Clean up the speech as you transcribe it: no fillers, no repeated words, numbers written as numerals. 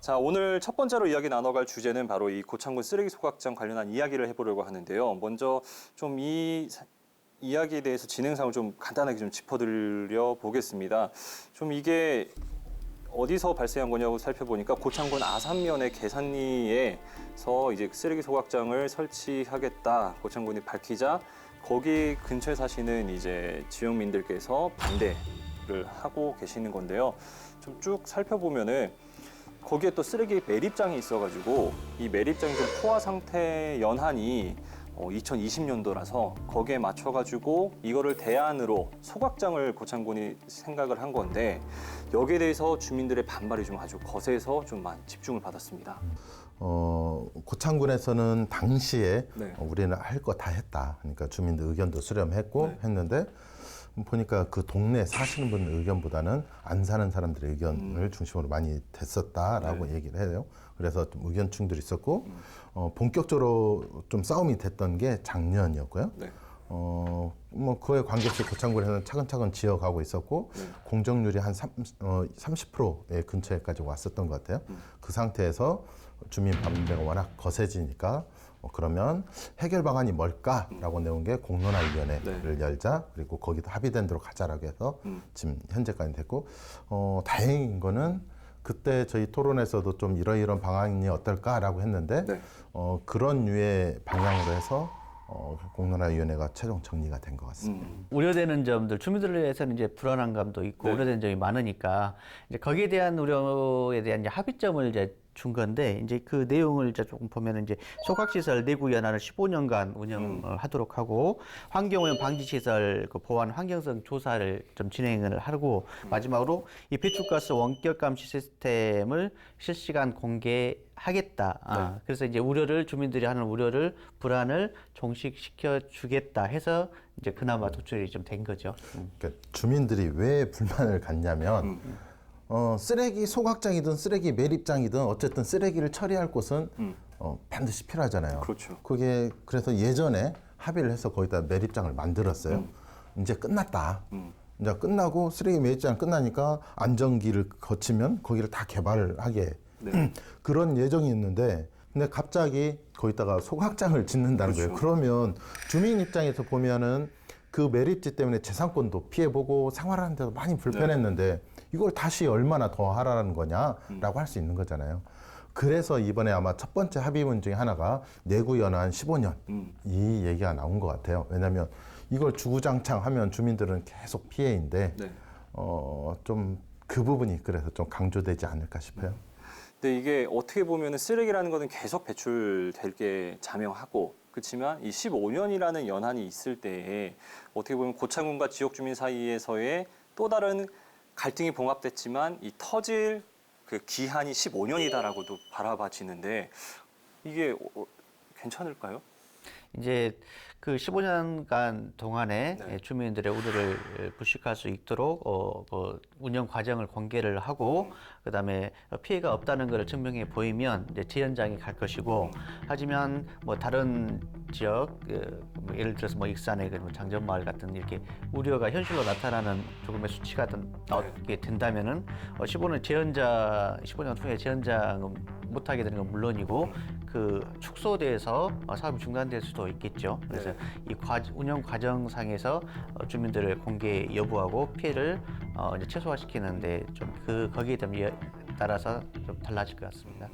자, 오늘 첫 번째로 이야기 나눠갈 주제는 바로 이 고창군 쓰레기 소각장 관련한 이야기를 해보려고 하는데요. 먼저 좀 이 이야기에 대해서 진행상을 좀 간단하게 좀 짚어드려 보겠습니다. 좀 이게 어디서 발생한 거냐고 살펴보니까 고창군 아산면의 계산리에서 이제 쓰레기 소각장을 설치하겠다 고창군이 밝히자 거기 근처에 사시는 이제 지역민들께서 반대를 하고 계시는 건데요. 좀 쭉 살펴보면은 거기에 또 쓰레기 매립장이 있어가지고 이 매립장이 좀 포화 상태 연한이 2020년도라서 거기에 맞춰가지고 이거를 대안으로 소각장을 고창군이 생각을 한 건데 여기에 대해서 주민들의 반발이 좀 아주 거세서 좀 많이 집중을 받았습니다. 고창군에서는 당시에 네. 우리는 할 거 다 했다. 그러니까 주민들 의견도 수렴했고 했는데 보니까 그 동네 사시는 분 의견보다는 안 사는 사람들의 의견을 중심으로 많이 됐었다라고 얘기를 해요. 그래서 좀 의견 충돌이 있었고 본격적으로 좀 싸움이 됐던 게 작년이었고요. 네. 뭐 그에 관계없이 고창군에서는 차근차근 지어가고 있었고 공정률이 한 30%의 근처에까지 왔었던 것 같아요. 그 상태에서 주민 반대가 워낙 거세지니까 그러면 해결 방안이 뭘까라고 내온 게 공론화위원회를 열자 그리고 거기도 합의된 대로 가자라고 해서 지금 현재까지 됐고 다행인 거는 그때 저희 토론에서도 좀 이러이런 방안이 어떨까라고 했는데 그런 류의 방향으로 해서 공론화위원회가 최종 정리가 된 것 같습니다. 우려되는 점들, 주민들에 대해서는 이제 불안한 감도 있고 우려되는 점이 많으니까 이제 거기에 대한 우려에 대한 이제 합의점을 이제 준 건데 이제 그 내용을 이제 조금 보면은 이제 소각시설 내구 연한을 15년간 운영을 하도록 하고 환경오염 방지시설 그 보안 환경성 조사를 좀 진행을 하고 마지막으로 이 배출가스 원격 감시 시스템을 실시간 공개하겠다. 그래서 이제 우려를 주민들이 하는 우려를 불안을 종식시켜 주겠다 해서 이제 그나마 도출이 좀 된 거죠. 그러니까 주민들이 왜 불만을 갖냐면 쓰레기 소각장이든 쓰레기 매립장이든 어쨌든 쓰레기를 처리할 곳은 반드시 필요하잖아요. 그렇죠. 그게 그래서 예전에 합의를 해서 거기다 매립장을 만들었어요. 이제 끝났다. 이제 끝나고 쓰레기 매립장 끝나니까 안전기를 거치면 거기를 다 개발을 하게 그런 예정이 있는데 근데 갑자기 거기다가 소각장을 짓는다는 거예요. 그러면 주민 입장에서 보면은 그 매립지 때문에 재산권도 피해보고 생활하는 데도 많이 불편했는데 이걸 다시 얼마나 더 하라는 거냐라고 할 수 있는 거잖아요. 그래서 이번에 아마 첫 번째 합의문 중에 하나가 내구 연한 15년 이 얘기가 나온 것 같아요. 왜냐하면 이걸 주구장창 하면 주민들은 계속 피해인데 좀 그 부분이 그래서 좀 강조되지 않을까 싶어요. 근데 이게 어떻게 보면은 쓰레기라는 거는 계속 배출될 게 자명하고 그렇지만 이 15년이라는 연한이 있을 때에 어떻게 보면 고창군과 지역 주민 사이에서의 또 다른 갈등이 봉합됐지만 이 터질 그 기한이 15년이다라고도 바라봐지는데 이게 괜찮을까요? 이제 그 15년간 동안에 주민들의 우려를 불식할 수 있도록 그 운영 과정을 공개를 하고 그다음에 피해가 없다는 것을 증명해 보이면 이제 재연장이 갈 것이고 하지만 뭐 다른 지역 뭐 예를 들어서 뭐 익산의 그 장전마을 같은 이렇게 우려가 현실로 나타나는 조금의 수치가 나오게 된다면은 15년 후에 재연장은 못하게 되는 건 물론이고 그 축소돼서 사업이 중단될 수도 있겠죠. 그래서 이 운영 과정상에서 주민들을 공개 여부하고 피해를 이제 최소화시키는데 좀 거기에 따라서 좀 달라질 것 같습니다.